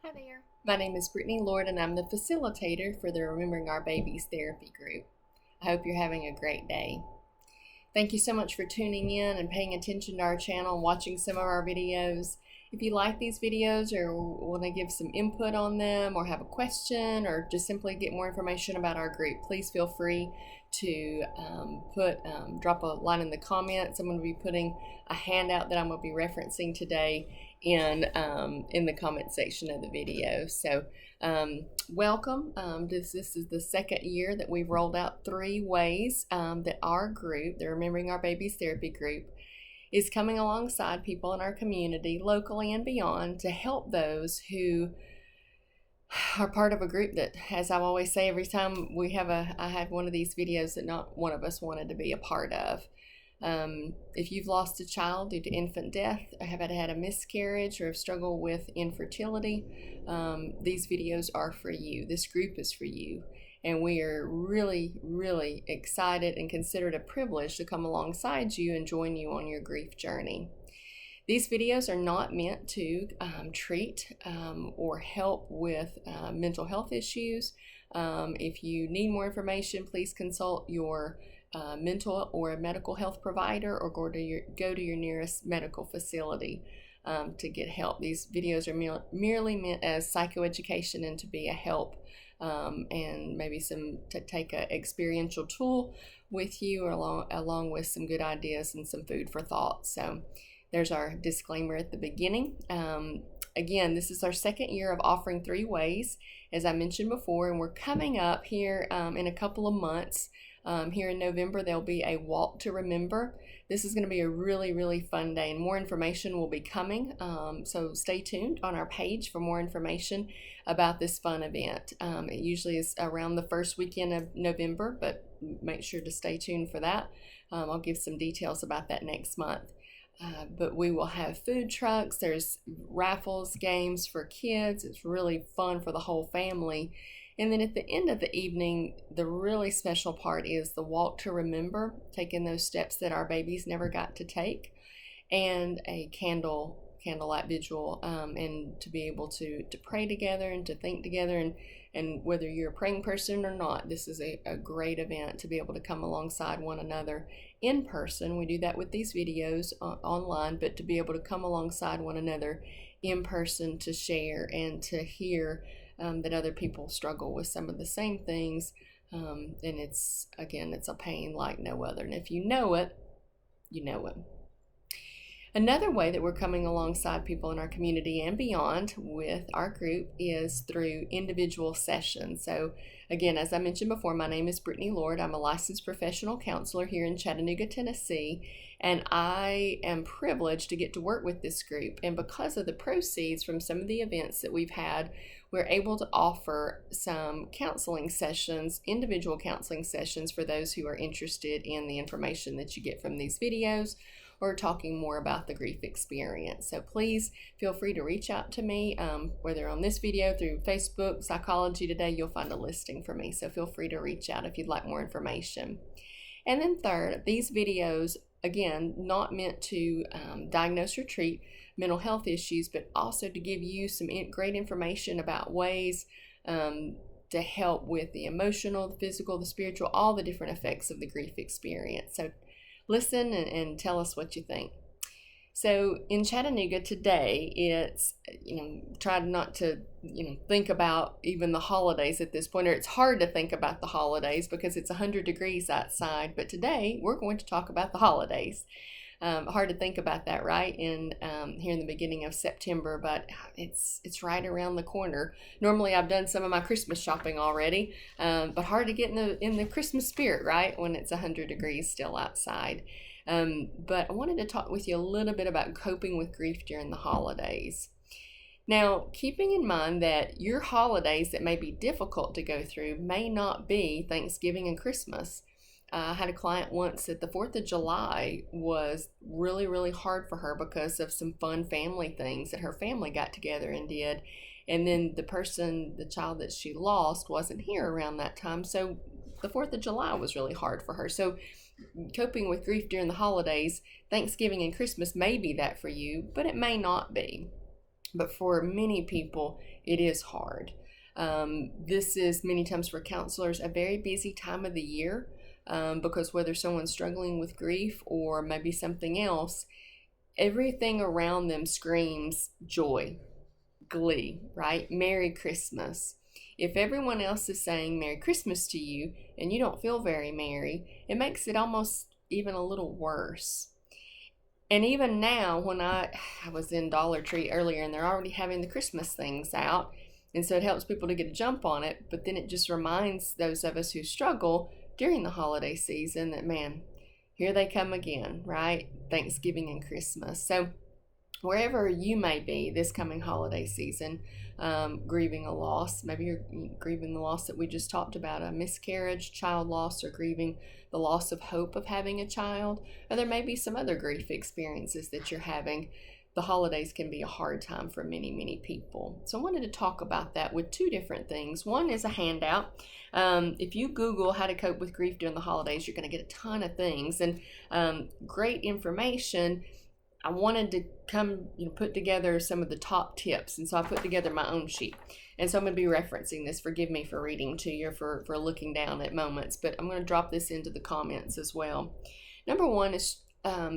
Hi there. My name is Brittany Lord, and I'm the facilitator for the Remembering Our Babies therapy group. I hope you're having a great day. Thank you so much for tuning in and paying attention to our channel and watching some of our videos. If you like these videos or want to give some input on them or have a question or just simply get more information about our group, please feel free to drop a line in the comments. I'm going to be putting a handout that I'm going to be referencing today in the comment section of the video. So welcome. This is the second year that we've rolled out 3 ways that our group, the Remembering Our Babies therapy group, is coming alongside people in our community, locally and beyond, to help those who are part of a group that, as I always say, every time I have one of these videos that not one of us wanted to be a part of. If you've lost a child due to infant death, or have had a miscarriage, or have struggled with infertility, these videos are for you. This group is for you. And we are really, really excited and consider it a privilege to come alongside you and join you on your grief journey. These videos are not meant to treat or help with mental health issues. If you need more information, please consult your mental or medical health provider, or go to your nearest medical facility to get help. These videos are merely meant as psychoeducation and to be a help and maybe to take an experiential tool with you, or along with some good ideas and some food for thought. So there's our disclaimer at the beginning. Again, this is our second year of offering 3 ways, as I mentioned before, and we're coming up here in a couple of months. Here in November, there'll be a Walk to Remember. This is going to be a really, really fun day, and more information will be coming. So stay tuned on our page for more information about this fun event. It usually is around the first weekend of November, but make sure to stay tuned for that. I'll give some details about that next month. But we will have food trucks, there's raffles, games for kids. It's really fun for the whole family. And then at the end of the evening, the really special part is the Walk to Remember, taking those steps that our babies never got to take, and a candlelight vigil, and to be able to pray together and to think together. And whether you're a praying person or not, this is a great event to be able to come alongside one another in person. We do that with these videos online, but to be able to come alongside one another in person to share and to hear that other people struggle with some of the same things. And it's a pain like no other. And if you know it, you know it. Another way that we're coming alongside people in our community and beyond with our group is through individual sessions. So again, as I mentioned before, my name is Brittany Lord. I'm a licensed professional counselor here in Chattanooga, Tennessee, and I am privileged to get to work with this group. And because of the proceeds from some of the events that we've had, we're able to offer some counseling sessions, individual counseling sessions, for those who are interested in the information that you get from these videos, or talking more about the grief experience. So please feel free to reach out to me, whether on this video, through Facebook, Psychology Today, you'll find a listing for me. So feel free to reach out if you'd like more information. And then third, these videos, again, not meant to diagnose or treat mental health issues, but also to give you some great information about ways to help with the emotional, the physical, the spiritual, all the different effects of the grief experience. So listen and tell us what you think. So in Chattanooga today, it's, try not to, think about even the holidays at this point, or it's hard to think about the holidays because it's 100 degrees outside. But today we're going to talk about the holidays. Hard to think about that, right? Here in the beginning of September, but it's right around the corner. Normally, I've done some of my Christmas shopping already, but hard to get in the Christmas spirit, right, when it's 100 degrees still outside. But I wanted to talk with you a little bit about coping with grief during the holidays. Now, keeping in mind that your holidays that may be difficult to go through may not be Thanksgiving and Christmas. I had a client once that the 4th of July was really, really hard for her because of some fun family things that her family got together and did. And then the child that she lost, wasn't here around that time. So the 4th of July was really hard for her. So coping with grief during the holidays, Thanksgiving and Christmas may be that for you, but it may not be. But for many people, it is hard. This is many times for counselors a very busy time of the year, because whether someone's struggling with grief or maybe something else, everything around them screams joy, glee, right? Merry Christmas. If everyone else is saying Merry Christmas to you and you don't feel very merry, it makes it almost even a little worse. And even now, when I was in Dollar Tree earlier and they're already having the Christmas things out, and so it helps people to get a jump on it, but then it just reminds those of us who struggle during the holiday season that, man, here they come again, right? Thanksgiving and Christmas. So wherever you may be this coming holiday season, grieving a loss, maybe you're grieving the loss that we just talked about, a miscarriage, child loss, or grieving the loss of hope of having a child, or there may be some other grief experiences that you're having. The holidays can be a hard time for many, many people. So I wanted to talk about that with two different things. One is a handout. If you Google how to cope with grief during the holidays, you're going to get a ton of things and great information. I wanted to put together some of the top tips, and so I put together my own sheet. And so I'm going to be referencing this. Forgive me for reading to you, for looking down at moments, but I'm going to drop this into the comments as well. Number one is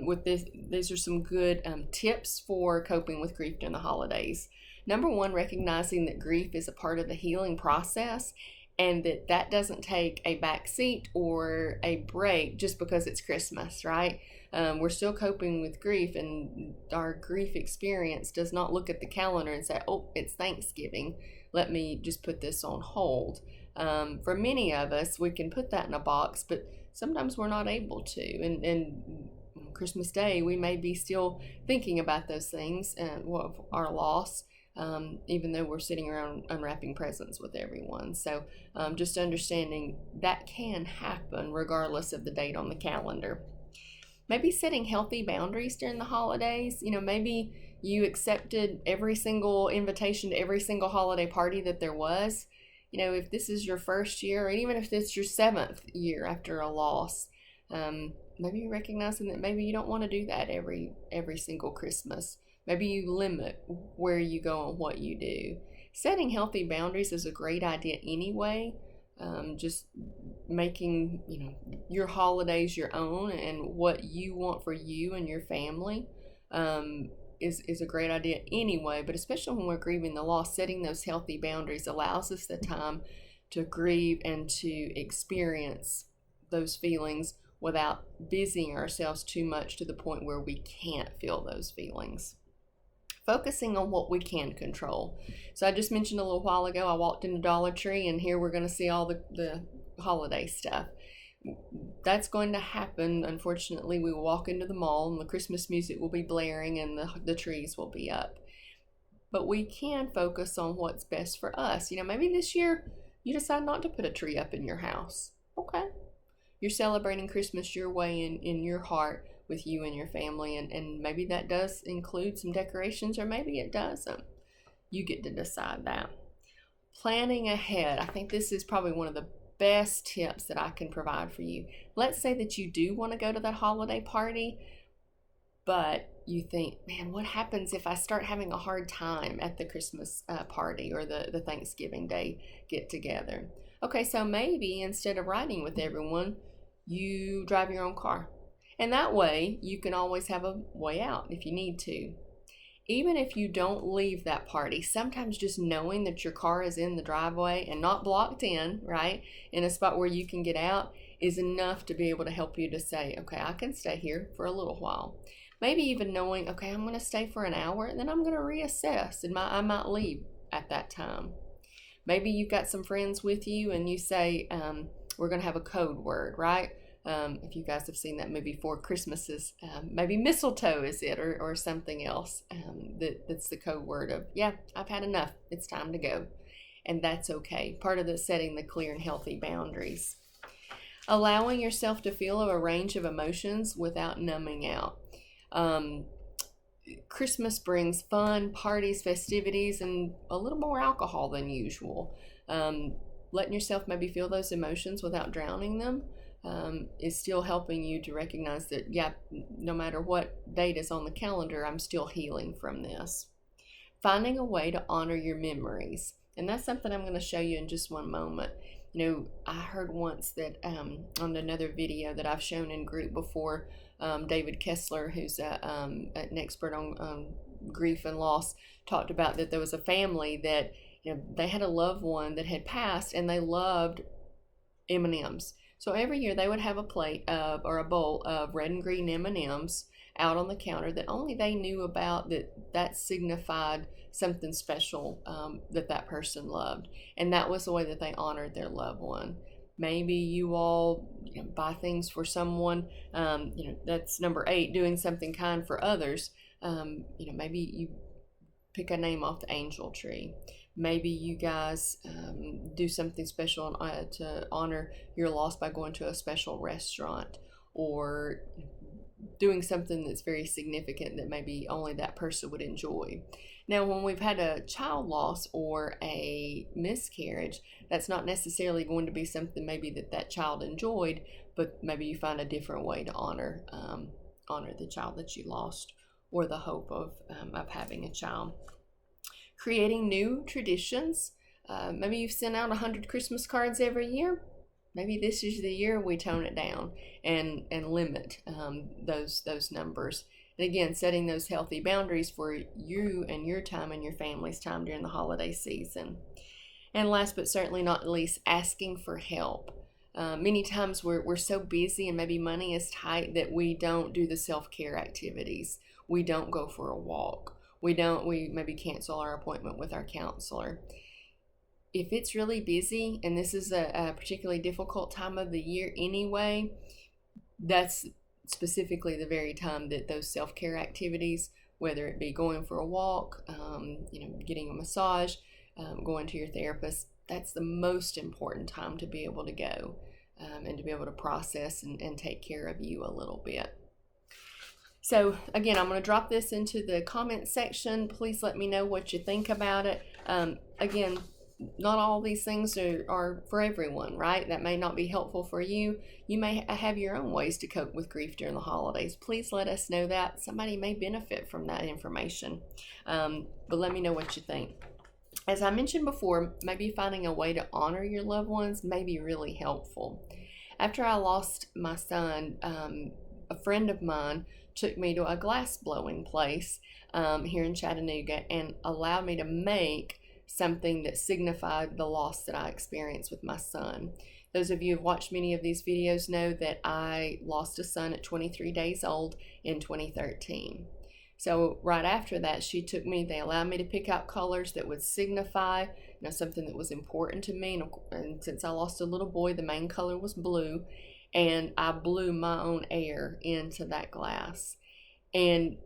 with this, these are some good tips for coping with grief during the holidays. Number one, recognizing that grief is a part of the healing process, and that doesn't take a back seat or a break just because it's Christmas, right? We're still coping with grief, and our grief experience does not look at the calendar and say, oh, it's Thanksgiving, let me just put this on hold. For many of us, we can put that in a box, but sometimes we're not able to. And Christmas Day, we may be still thinking about those things, our loss, even though we're sitting around unwrapping presents with everyone. So just understanding that can happen regardless of the date on the calendar. Maybe setting healthy boundaries during the holidays. Maybe you accepted every single invitation to every single holiday party that there was. If this is your first year, or even if it's your 7th year after a loss, maybe you're recognizing that maybe you don't want to do that every single Christmas. Maybe you limit where you go and what you do. Setting healthy boundaries is a great idea anyway. Just making your holidays your own and what you want for you and your family is a great idea anyway. But especially when we're grieving the loss, setting those healthy boundaries allows us the time to grieve and to experience those feelings without busying ourselves too much to the point where we can't feel those feelings. Focusing on what we can control. So I just mentioned a little while ago, I walked into Dollar Tree, and here we're going to see all the holiday stuff. That's going to happen. Unfortunately, we will walk into the mall and the Christmas music will be blaring and the trees will be up. But we can focus on what's best for us. Maybe this year you decide not to put a tree up in your house. Okay. You're celebrating Christmas your way in your heart with you and your family, and maybe that does include some decorations, or maybe it doesn't. You get to decide that. Planning ahead. I think this is probably one of the best tips that I can provide for you. Let's say that you do want to go to that holiday party, but you think, man, what happens if I start having a hard time at the Christmas party or the Thanksgiving Day get together? Okay, so maybe instead of riding with everyone, you drive your own car. And that way, you can always have a way out if you need to. Even if you don't leave that party, sometimes just knowing that your car is in the driveway and not blocked in, right, in a spot where you can get out, is enough to be able to help you to say, okay, I can stay here for a little while. Maybe even knowing, okay, I'm going to stay for an hour, and then I'm going to reassess, and I might leave at that time. Maybe you've got some friends with you, and you say, we're going to have a code word, right? If you guys have seen that movie Four Christmases, maybe mistletoe is it, or something else that's the code word of, yeah, I've had enough, it's time to go. And that's okay. Part of the setting the clear and healthy boundaries. Allowing yourself to feel a range of emotions without numbing out. Christmas brings fun, parties, festivities, and a little more alcohol than usual. Letting yourself maybe feel those emotions without drowning them is still helping you to recognize that, yeah, no matter what date is on the calendar, I'm still healing from this. finding a way to honor your memories. And that's something I'm going to show you in just one moment. I heard once that on another video that I've shown in group before, David Kessler, who's an expert on grief and loss, talked about that there was a family that they had a loved one that had passed, and they loved M&Ms. So every year they would have a plate of, or a bowl of red and green M&Ms out on the counter that only they knew about, that signified something special that person loved. And that was the way that they honored their loved one. Maybe you all buy things for someone, that's number 8, doing something kind for others. Maybe you pick a name off the angel tree. Maybe you guys do something special to honor your loss by going to a special restaurant, or doing something that's very significant that maybe only that person would enjoy. Now, when we've had a child loss or a miscarriage, that's not necessarily going to be something maybe that child enjoyed, but maybe you find a different way to honor the child that you lost, or the hope of having a child. Creating new traditions. Maybe you've sent out 100 Christmas cards every year. Maybe this is the year we tone it down and limit those numbers. And again, setting those healthy boundaries for you and your time and your family's time during the holiday season. And last but certainly not least, asking for help. Many times we're so busy and maybe money is tight that we don't do the self-care activities. We don't go for a walk. We maybe cancel our appointment with our counselor. If it's really busy, and this is a particularly difficult time of the year anyway, that's specifically the very time that those self-care activities, whether it be going for a walk, getting a massage, going to your therapist, that's the most important time to be able to go and to be able to process and take care of you a little bit. So again, I'm going to drop this into the comment section. Please let me know what you think about it. Again, not all these things are for everyone, right? That may not be helpful for you. You may have your own ways to cope with grief during the holidays. Please let us know that. Somebody may benefit from that information. But let me know what you think. As I mentioned before, maybe finding a way to honor your loved ones may be really helpful. After I lost my son, a friend of mine took me to a glass blowing place here in Chattanooga and allowed me to make something that signified the loss that I experienced with my son. Those of you who have watched many of these videos know that I lost a son at 23 days old in 2013. So right after that, they allowed me to pick out colors that would signify something that was important to me. And since I lost a little boy, the main color was blue, and I blew my own air into that glass. And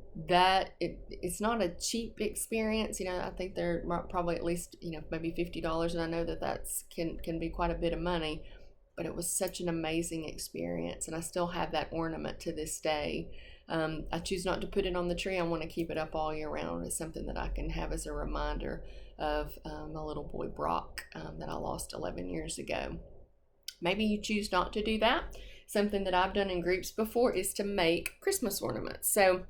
it's not a cheap experience. I think they're probably at least maybe $50, and I know that's can be quite a bit of money, but it was such an amazing experience, and I still have that ornament to this day. I choose not to put it on the tree. I want to keep it up all year round. It's something that I can have as a reminder of my little boy Brock that I lost 11 years ago. Maybe you choose not to do that. Something that I've done in groups before is to make Christmas ornaments. So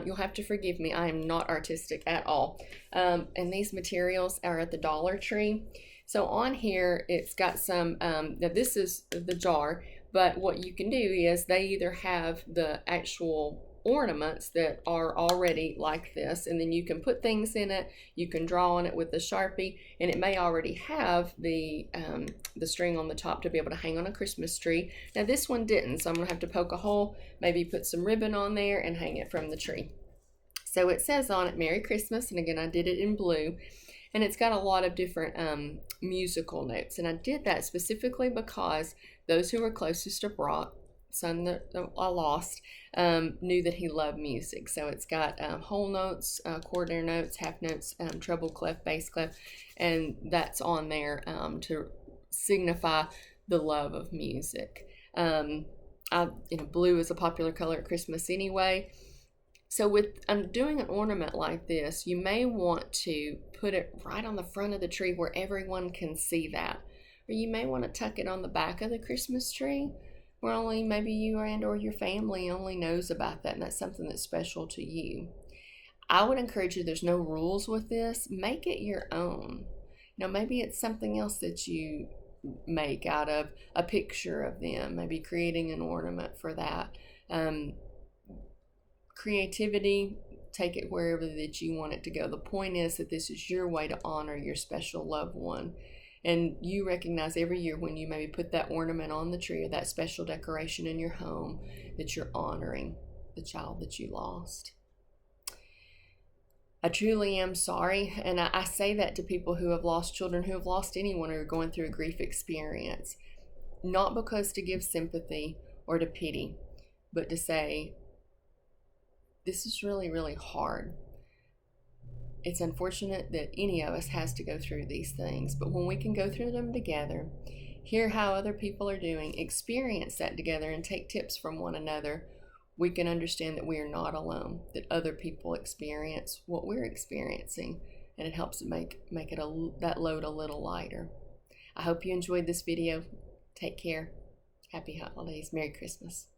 you'll have to forgive me. I am not artistic at all. And these materials are at the Dollar Tree. So on here, it's got some, now this is the jar, but what you can do is they either have the actual ornaments that are already like this, and then you can put things in it. You can draw on it with the Sharpie, and it may already have the string on the top to be able to hang on a Christmas tree. Now this one didn't, so I'm gonna have to poke a hole, maybe put some ribbon on there and hang it from the tree. So it says on it Merry Christmas, and again I did it in blue, and it's got a lot of different musical notes, and I did that specifically because those who were closest to Brock, son that I lost, knew that he loved music. So it's got whole notes, quarter notes, half notes, treble clef, bass clef, and that's on there to signify the love of music. Blue is a popular color at Christmas anyway. So with doing an ornament like this, you may want to put it right on the front of the tree where everyone can see that. Or you may want to tuck it on the back of the Christmas tree, where only maybe you or your family only knows about that, and that's something that's special to you. I would encourage you, there's no rules with this. Make it your own. Maybe it's something else that you make out of a picture of them, maybe creating an ornament for that. Creativity, take it wherever that you want it to go. The point is that this is your way to honor your special loved one. And you recognize every year when you maybe put that ornament on the tree or that special decoration in your home that you're honoring the child that you lost. I truly am sorry, and I say that to people who have lost children, who have lost anyone, or are going through a grief experience. Not because to give sympathy or to pity, but to say, this is really, really hard. It's unfortunate that any of us has to go through these things, but when we can go through them together, hear how other people are doing, experience that together, and take tips from one another, we can understand that we are not alone, that other people experience what we're experiencing, and it helps make it that load a little lighter. I hope you enjoyed this video. Take care. Happy holidays. Merry Christmas.